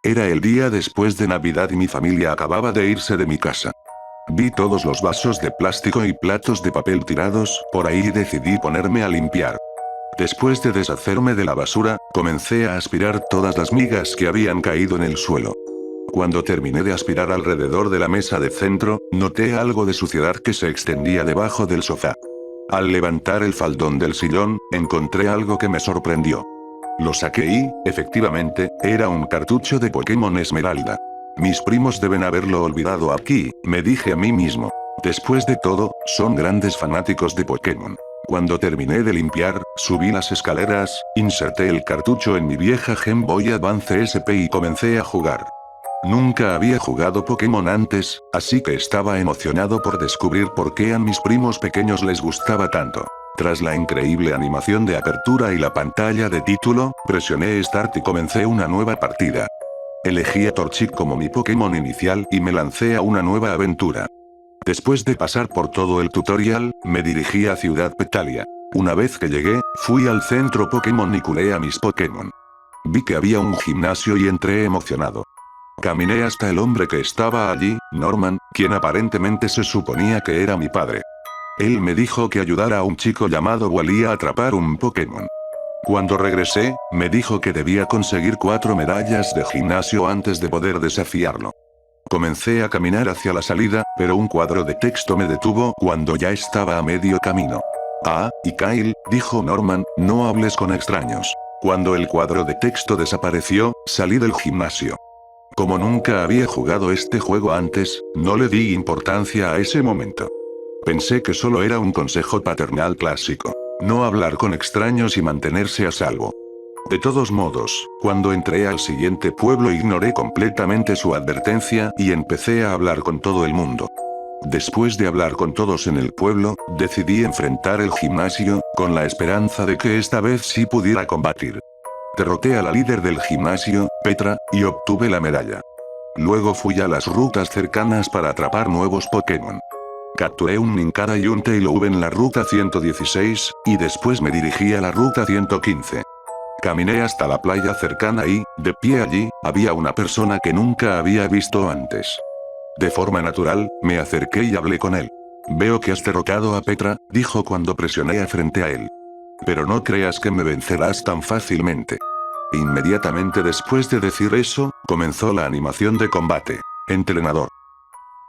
Era el día después de Navidad y mi familia acababa de irse de mi casa. Vi todos los vasos de plástico y platos de papel tirados por ahí y decidí ponerme a limpiar. Después de deshacerme de la basura, comencé a aspirar todas las migas que habían caído en el suelo. Cuando terminé de aspirar alrededor de la mesa de centro, noté algo de suciedad que se extendía debajo del sofá. Al levantar el faldón del sillón, encontré algo que me sorprendió. Lo saqué y, efectivamente, era un cartucho de Pokémon Esmeralda. Mis primos deben haberlo olvidado aquí, me dije a mí mismo. Después de todo, son grandes fanáticos de Pokémon. Cuando terminé de limpiar, subí las escaleras, inserté el cartucho en mi vieja Game Boy Advance SP y comencé a jugar. Nunca había jugado Pokémon antes, así que estaba emocionado por descubrir por qué a mis primos pequeños les gustaba tanto. Tras la increíble animación de apertura y la pantalla de título, presioné Start y comencé una nueva partida. Elegí a Torchic como mi Pokémon inicial y me lancé a una nueva aventura. Después de pasar por todo el tutorial, me dirigí a Ciudad Petalia. Una vez que llegué, fui al centro Pokémon y culé a mis Pokémon. Vi que había un gimnasio y entré emocionado. Caminé hasta el hombre que estaba allí, Norman, quien aparentemente se suponía que era mi padre. Él me dijo que ayudara a un chico llamado Wally a atrapar un Pokémon. Cuando regresé, me dijo que debía conseguir 4 medallas de gimnasio antes de poder desafiarlo. Comencé a caminar hacia la salida, pero un cuadro de texto me detuvo cuando ya estaba a medio camino. Ah, y Kyle, dijo Norman, no hables con extraños. Cuando el cuadro de texto desapareció, salí del gimnasio. Como nunca había jugado este juego antes, no le di importancia a ese momento. Pensé que solo era un consejo paternal clásico. No hablar con extraños y mantenerse a salvo. De todos modos, cuando entré al siguiente pueblo ignoré completamente su advertencia y empecé a hablar con todo el mundo. Después de hablar con todos en el pueblo, decidí enfrentar el gimnasio, con la esperanza de que esta vez sí pudiera combatir. Derroté a la líder del gimnasio, Petra, y obtuve la medalla. Luego fui a las rutas cercanas para atrapar nuevos Pokémon. Capturé un Nincada y un Taillow en la ruta 116, y después me dirigí a la ruta 115. Caminé hasta la playa cercana y, de pie allí, había una persona que nunca había visto antes. De forma natural, me acerqué y hablé con él. Veo que has derrotado a Petra, dijo cuando presioné a frente a él. Pero no creas que me vencerás tan fácilmente. Inmediatamente después de decir eso, comenzó la animación de combate. Entrenador.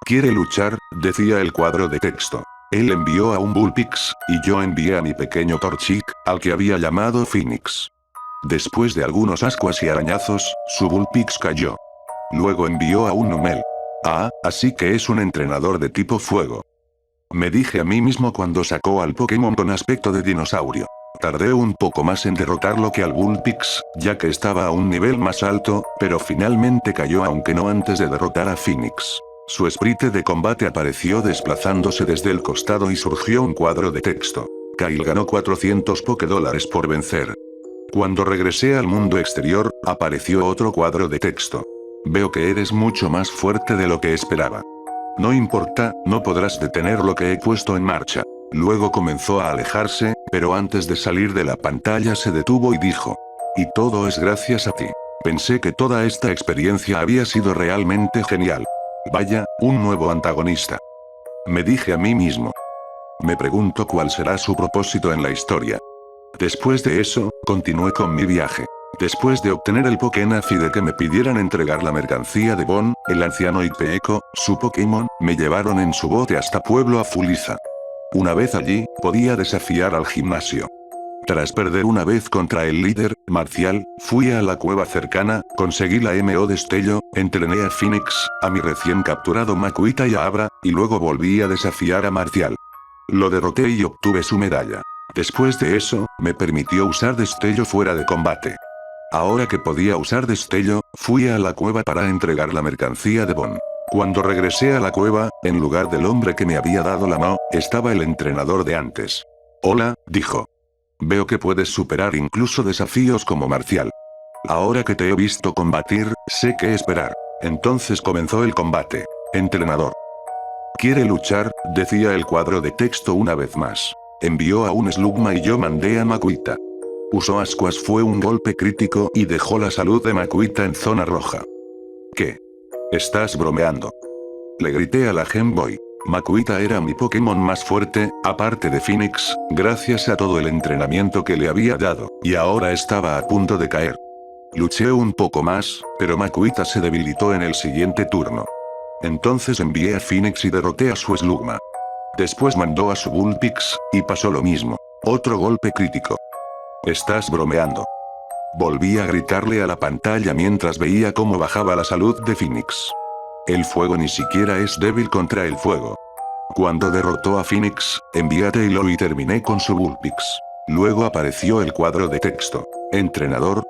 ¿Quiere luchar?, decía el cuadro de texto. Él envió a un Bullpix, y yo envié a mi pequeño Torchic, al que había llamado Phoenix. Después de algunos ascuas y arañazos, su Bullpix cayó. Luego envió a un Numel. Ah, así que es un entrenador de tipo fuego. Me dije a mí mismo cuando sacó al Pokémon con aspecto de dinosaurio. Tardé un poco más en derrotarlo que al Bullpix, ya que estaba a un nivel más alto, pero finalmente cayó aunque no antes de derrotar a Phoenix. Su sprite de combate apareció desplazándose desde el costado y surgió un cuadro de texto. Kyle ganó 400 Pokédólares por vencer. Cuando regresé al mundo exterior, apareció otro cuadro de texto. Veo que eres mucho más fuerte de lo que esperaba. No importa, no podrás detener lo que he puesto en marcha. Luego comenzó a alejarse, pero antes de salir de la pantalla se detuvo y dijo. Y todo es gracias a ti. Pensé que toda esta experiencia había sido realmente genial. Vaya, un nuevo antagonista. Me dije a mí mismo. Me pregunto cuál será su propósito en la historia. Después de eso, continué con mi viaje. Después de obtener el Pokénaf y de que me pidieran entregar la mercancía de Bon, el anciano Ipeco, su Pokémon, me llevaron en su bote hasta Pueblo Afuliza. Una vez allí, podía desafiar al gimnasio. Tras perder una vez contra el líder, Marcial, fui a la cueva cercana, conseguí la MO Destello, entrené a Phoenix, a mi recién capturado Makuita y a Abra, y luego volví a desafiar a Marcial. Lo derroté y obtuve su medalla. Después de eso, me permitió usar Destello fuera de combate. Ahora que podía usar Destello, fui a la cueva para entregar la mercancía de Bon. Cuando regresé a la cueva, en lugar del hombre que me había dado la mano, estaba el entrenador de antes. Hola, dijo. Veo que puedes superar incluso desafíos como Marcial. Ahora que te he visto combatir, sé qué esperar. Entonces comenzó el combate. Entrenador. ¿Quiere luchar?, decía el cuadro de texto una vez más. Envió a un Slugma y yo mandé a Makuita. Usó ascuas, fue un golpe crítico y dejó la salud de Makuita en zona roja. ¿Qué? ¿Estás bromeando? Le grité a la Game Boy. Makuhita era mi Pokémon más fuerte, aparte de Phoenix, gracias a todo el entrenamiento que le había dado, y ahora estaba a punto de caer. Luché un poco más, pero Makuhita se debilitó en el siguiente turno. Entonces envié a Phoenix y derroté a su Slugma. Después mandó a su Vulpix, y pasó lo mismo. Otro golpe crítico. ¿Estás bromeando? Volví a gritarle a la pantalla mientras veía cómo bajaba la salud de Phoenix. El fuego ni siquiera es débil contra el fuego. Cuando derrotó a Phoenix, envié a Taylor y terminé con su Vulpix. Luego apareció el cuadro de texto. Entrenador.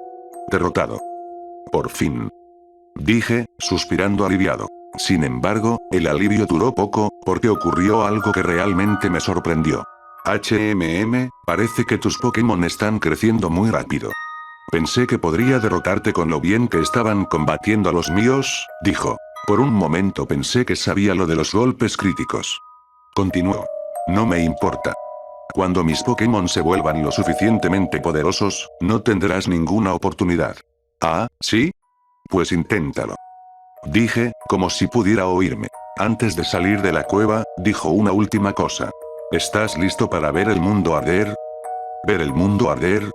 Derrotado. Por fin. Dije, suspirando aliviado. Sin embargo, el alivio duró poco, porque ocurrió algo que realmente me sorprendió. Parece que tus Pokémon están creciendo muy rápido. Pensé que podría derrotarte con lo bien que estaban combatiendo a los míos, dijo. Por un momento pensé que sabía lo de los golpes críticos. Continuó. No me importa. Cuando mis Pokémon se vuelvan lo suficientemente poderosos, no tendrás ninguna oportunidad. ¿Ah, sí? Pues inténtalo. Dije, como si pudiera oírme. Antes de salir de la cueva, dijo una última cosa. ¿Estás listo para ver el mundo arder? ¿Ver el mundo arder?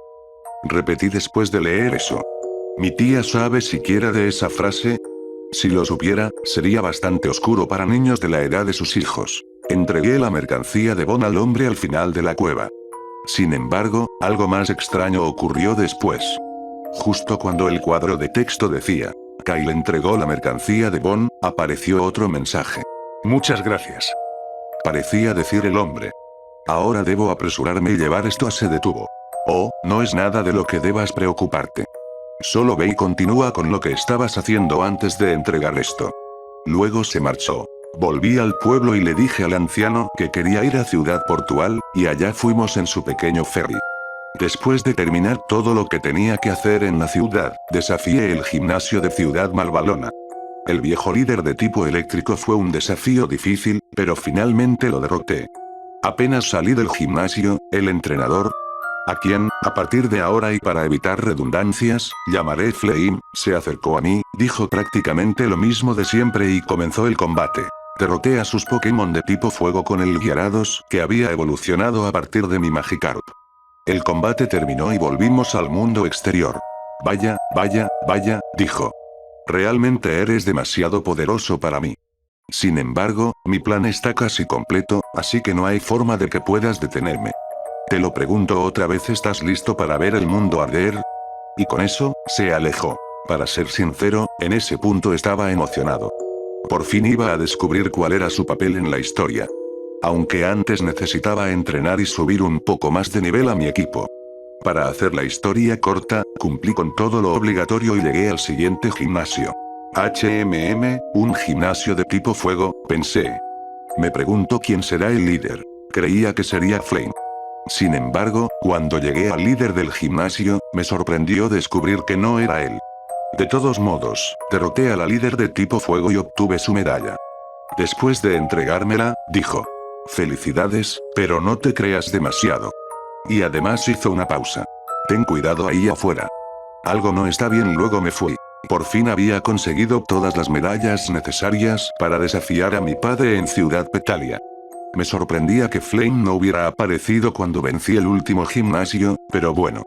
Repetí después de leer eso. ¿Mi tía sabe siquiera de esa frase? Si lo supiera, sería bastante oscuro para niños de la edad de sus hijos. Entregué la mercancía de Bon al hombre al final de la cueva. Sin embargo, algo más extraño ocurrió después. Justo cuando el cuadro de texto decía, Kyle entregó la mercancía de Bon, apareció otro mensaje. Muchas gracias. Parecía decir el hombre. Ahora debo apresurarme y llevar esto. Se detuvo. Oh, no es nada de lo que debas preocuparte. Solo ve y continúa con lo que estabas haciendo antes de entregar esto. Luego se marchó. Volví al pueblo y le dije al anciano que quería ir a Ciudad Portual, y allá fuimos en su pequeño ferry. Después de terminar todo lo que tenía que hacer en la ciudad, desafié el gimnasio de Ciudad Malvalona. El viejo líder de tipo eléctrico fue un desafío difícil, pero finalmente lo derroté. Apenas salí del gimnasio, el entrenador, a quien, a partir de ahora y para evitar redundancias, llamaré Flame, se acercó a mí, dijo prácticamente lo mismo de siempre y comenzó el combate. Derroté a sus Pokémon de tipo fuego con el Gyarados, que había evolucionado a partir de mi Magikarp. El combate terminó y volvimos al mundo exterior. Vaya, dijo. Realmente eres demasiado poderoso para mí. Sin embargo, mi plan está casi completo, así que no hay forma de que puedas detenerme. Te lo pregunto otra vez, ¿estás listo para ver el mundo arder? Y con eso, se alejó. Para ser sincero, en ese punto estaba emocionado. Por fin iba a descubrir cuál era su papel en la historia. Aunque antes necesitaba entrenar y subir un poco más de nivel a mi equipo. Para hacer la historia corta, cumplí con todo lo obligatorio y llegué al siguiente gimnasio. Un gimnasio de tipo fuego, pensé. Me pregunto quién será el líder. Creía que sería Flame. Sin embargo, cuando llegué al líder del gimnasio, me sorprendió descubrir que no era él. De todos modos, derroté a la líder de tipo fuego y obtuve su medalla. Después de entregármela, dijo. Felicidades, pero no te creas demasiado. Y además hizo una pausa. Ten cuidado ahí afuera. Algo no está bien. Luego me fui. Por fin había conseguido todas las medallas necesarias para desafiar a mi padre en Ciudad Petalia. Me sorprendía que Flame no hubiera aparecido cuando vencí el último gimnasio, pero bueno.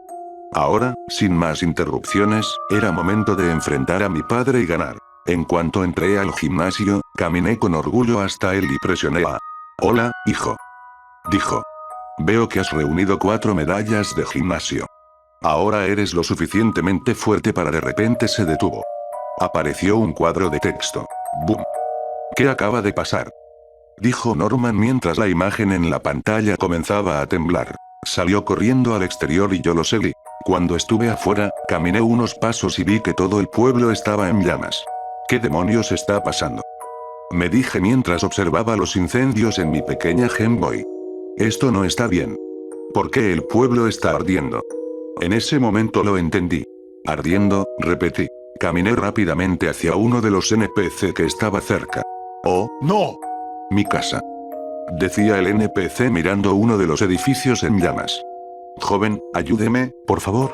Ahora, sin más interrupciones, era momento de enfrentar a mi padre y ganar. En cuanto entré al gimnasio, caminé con orgullo hasta él y presioné a... Hola, hijo. Dijo. Veo que has reunido 4 medallas de gimnasio. Ahora eres lo suficientemente fuerte para... De repente se detuvo. Apareció un cuadro de texto. ¡Bum! ¿Qué acaba de pasar? Dijo Norman mientras la imagen en la pantalla comenzaba a temblar. Salió corriendo al exterior y yo lo seguí. Cuando estuve afuera, caminé unos pasos y vi que todo el pueblo estaba en llamas. ¿Qué demonios está pasando? Me dije mientras observaba los incendios en mi pequeña Game Boy. Esto no está bien. ¿Por qué el pueblo está ardiendo? En ese momento lo entendí. Ardiendo, repetí. Caminé rápidamente hacia uno de los NPC que estaba cerca. ¡Oh, no! Mi casa. Decía el NPC mirando uno de los edificios en llamas. Joven, ayúdeme, por favor.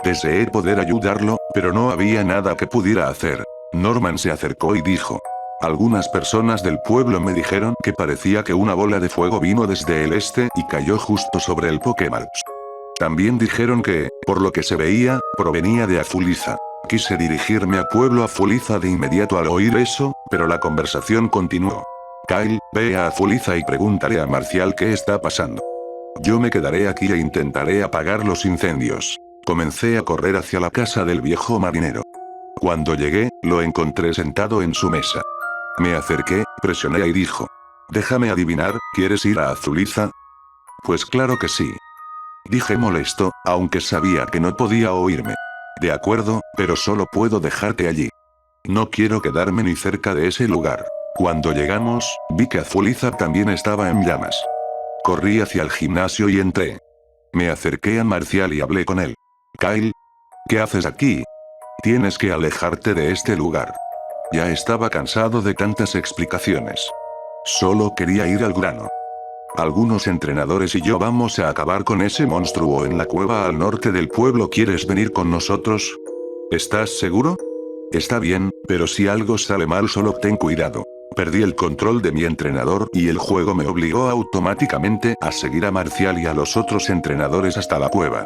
Deseé poder ayudarlo, pero no había nada que pudiera hacer. Norman se acercó y dijo. Algunas personas del pueblo me dijeron que parecía que una bola de fuego vino desde el este y cayó justo sobre el Pokémon. También dijeron que, por lo que se veía, provenía de Azuliza. Quise dirigirme a pueblo Azuliza de inmediato al oír eso, pero la conversación continuó. Kyle, ve a Azuliza y pregúntale a Marcial qué está pasando. Yo me quedaré aquí e intentaré apagar los incendios. Comencé a correr hacia la casa del viejo marinero. Cuando llegué, lo encontré sentado en su mesa. Me acerqué, presioné y dijo. Déjame adivinar, ¿quieres ir a Azuliza? Pues claro que sí. Dije molesto, aunque sabía que no podía oírme. De acuerdo, pero solo puedo dejarte allí. No quiero quedarme ni cerca de ese lugar. Cuando llegamos, vi que Azuliza también estaba en llamas. Corrí hacia el gimnasio y entré. Me acerqué a Marcial y hablé con él. Kyle, ¿qué haces aquí? Tienes que alejarte de este lugar. Ya estaba cansado de tantas explicaciones. Solo quería ir al grano. Algunos entrenadores y yo vamos a acabar con ese monstruo en la cueva al norte del pueblo. ¿Quieres venir con nosotros? ¿Estás seguro? Está bien, pero si algo sale mal solo ten cuidado. Perdí el control de mi entrenador y el juego me obligó automáticamente a seguir a Marcial y a los otros entrenadores hasta la cueva.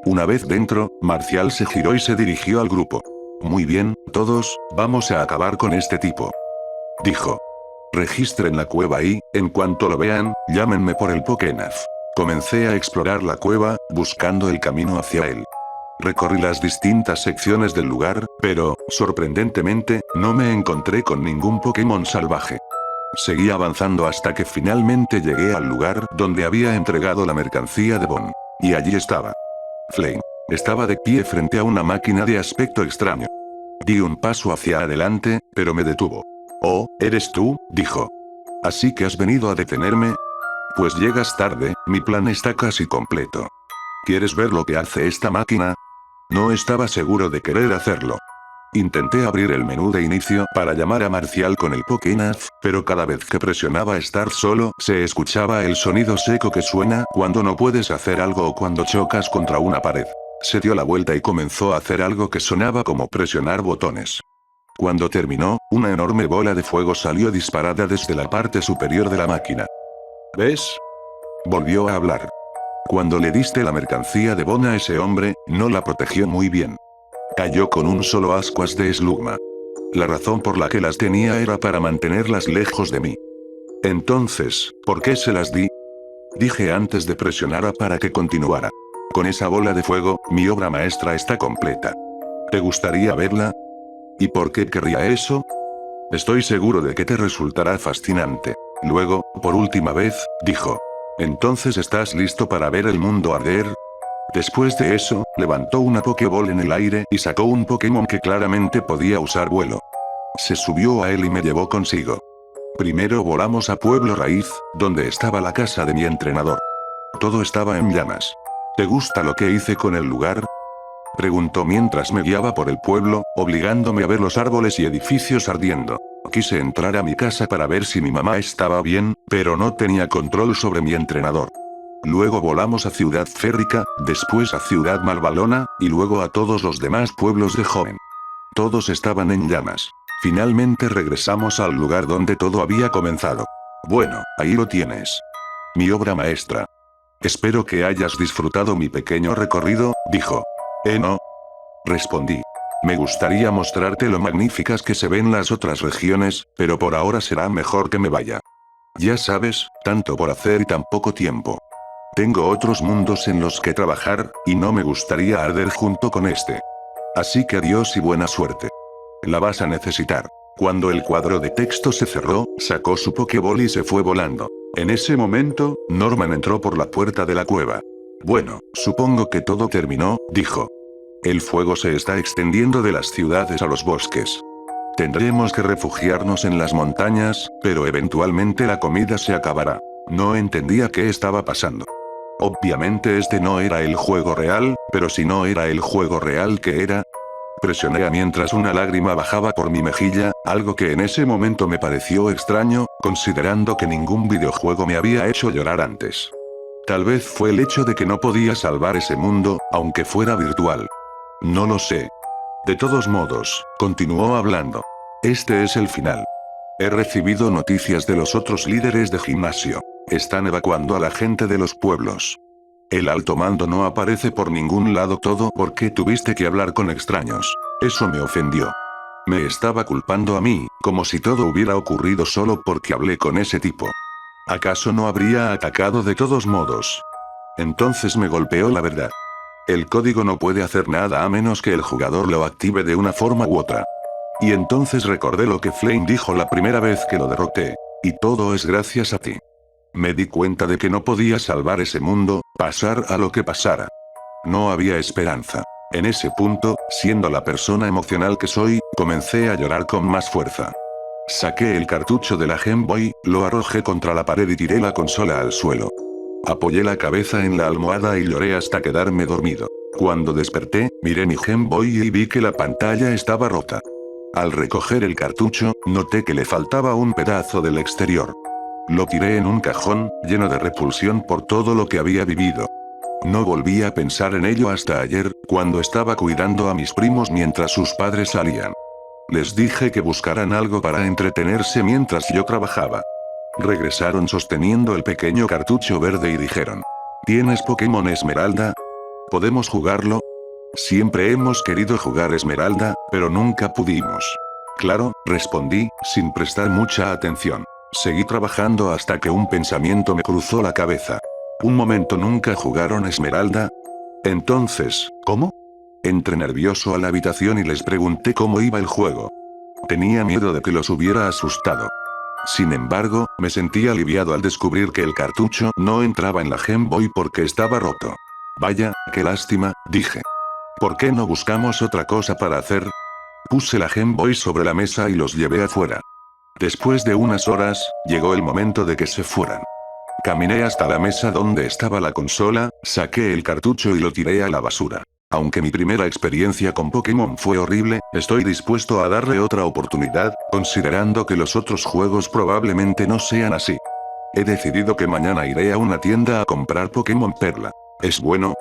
Una vez dentro, Marcial se giró y se dirigió al grupo. Muy bien, todos, vamos a acabar con este tipo. Dijo. Registren la cueva y, en cuanto lo vean, llámenme por el Pokénaz. Comencé a explorar la cueva, buscando el camino hacia él. Recorrí las distintas secciones del lugar, pero, sorprendentemente, no me encontré con ningún Pokémon salvaje. Seguí avanzando hasta que finalmente llegué al lugar donde había entregado la mercancía de Bon. Y allí estaba. Flame. Estaba de pie frente a una máquina de aspecto extraño. Di un paso hacia adelante, pero me detuvo. Oh, ¿eres tú?, dijo. ¿Así que has venido a detenerme? Pues llegas tarde, mi plan está casi completo. ¿Quieres ver lo que hace esta máquina? No estaba seguro de querer hacerlo. Intenté abrir el menú de inicio para llamar a Marcial con el Pokénaz, pero cada vez que presionaba Start solo, se escuchaba el sonido seco que suena cuando no puedes hacer algo o cuando chocas contra una pared. Se dio la vuelta y comenzó a hacer algo que sonaba como presionar botones. Cuando terminó, una enorme bola de fuego salió disparada desde la parte superior de la máquina. ¿Ves? Volvió a hablar. Cuando le diste la mercancía de Bon a ese hombre, no la protegió muy bien. Cayó con un solo ascuas de Slugma. La razón por la que las tenía era para mantenerlas lejos de mí. Entonces, ¿por qué se las di? Dije antes de presionar A para que continuara. Con esa bola de fuego, mi obra maestra está completa. ¿Te gustaría verla? ¿Y por qué querría eso? Estoy seguro de que te resultará fascinante. Luego, por última vez, dijo. ¿Entonces estás listo para ver el mundo arder? Después de eso, levantó una Pokéball en el aire y sacó un Pokémon que claramente podía usar vuelo. Se subió a él y me llevó consigo. Primero volamos a Pueblo Raíz, donde estaba la casa de mi entrenador. Todo estaba en llamas. ¿Te gusta lo que hice con el lugar? Preguntó mientras me guiaba por el pueblo, obligándome a ver los árboles y edificios ardiendo. Quise entrar a mi casa para ver si mi mamá estaba bien, pero no tenía control sobre mi entrenador. Luego volamos a Ciudad Férrica, después a Ciudad Malvalona, y luego a todos los demás pueblos de Joven. Todos estaban en llamas. Finalmente regresamos al lugar donde todo había comenzado. Bueno, ahí lo tienes. Mi obra maestra. Espero que hayas disfrutado mi pequeño recorrido, dijo. No. Respondí. Me gustaría mostrarte lo magníficas que se ven las otras regiones, pero por ahora será mejor que me vaya. Ya sabes, tanto por hacer y tan poco tiempo. Tengo otros mundos en los que trabajar, y no me gustaría arder junto con este. Así que adiós y buena suerte. La vas a necesitar. Cuando el cuadro de texto se cerró, sacó su Pokéball y se fue volando. En ese momento, Norman entró por la puerta de la cueva. Bueno, supongo que todo terminó, dijo. El fuego se está extendiendo de las ciudades a los bosques. Tendremos que refugiarnos en las montañas, pero eventualmente la comida se acabará. No entendía qué estaba pasando. Obviamente este no era el juego real, pero si no era el juego real, ¿qué era? Presioné A mientras una lágrima bajaba por mi mejilla, algo que en ese momento me pareció extraño, considerando que ningún videojuego me había hecho llorar antes. Tal vez fue el hecho de que no podía salvar ese mundo, aunque fuera virtual. No lo sé. De todos modos, continuó hablando. Este es el final. He recibido noticias de los otros líderes de gimnasio. Están evacuando a la gente de los pueblos. El alto mando no aparece por ningún lado, todo porque tuviste que hablar con extraños. Eso me ofendió. Me estaba culpando a mí, como si todo hubiera ocurrido solo porque hablé con ese tipo. ¿Acaso no habría atacado de todos modos? Entonces me golpeó la verdad. El código no puede hacer nada a menos que el jugador lo active de una forma u otra. Y entonces recordé lo que Flame dijo la primera vez que lo derroté. Y todo es gracias a ti. Me di cuenta de que no podía salvar ese mundo, pasar a lo que pasara. No había esperanza. En ese punto, siendo la persona emocional que soy, comencé a llorar con más fuerza. Saqué el cartucho de la Game Boy, lo arrojé contra la pared y tiré la consola al suelo. Apoyé la cabeza en la almohada y lloré hasta quedarme dormido. Cuando desperté, miré mi Game Boy y vi que la pantalla estaba rota. Al recoger el cartucho, noté que le faltaba un pedazo del exterior. Lo tiré en un cajón, lleno de repulsión por todo lo que había vivido. No volví a pensar en ello hasta ayer, cuando estaba cuidando a mis primos mientras sus padres salían. Les dije que buscaran algo para entretenerse mientras yo trabajaba. Regresaron sosteniendo el pequeño cartucho verde y dijeron: ¿Tienes Pokémon Esmeralda? ¿Podemos jugarlo? Siempre hemos querido jugar Esmeralda, pero nunca pudimos. Claro, respondí, sin prestar mucha atención. Seguí trabajando hasta que un pensamiento me cruzó la cabeza. Un momento, ¿nunca jugaron Esmeralda? Entonces, ¿cómo? Entré nervioso a la habitación y les pregunté cómo iba el juego. Tenía miedo de que los hubiera asustado. Sin embargo, me sentí aliviado al descubrir que el cartucho no entraba en la Game Boy porque estaba roto. Vaya, qué lástima, dije. ¿Por qué no buscamos otra cosa para hacer? Puse la Game Boy sobre la mesa y los llevé afuera. Después de unas horas, llegó el momento de que se fueran. Caminé hasta la mesa donde estaba la consola, saqué el cartucho y lo tiré a la basura. Aunque mi primera experiencia con Pokémon fue horrible, estoy dispuesto a darle otra oportunidad, considerando que los otros juegos probablemente no sean así. He decidido que mañana iré a una tienda a comprar Pokémon Perla. ¿Es bueno?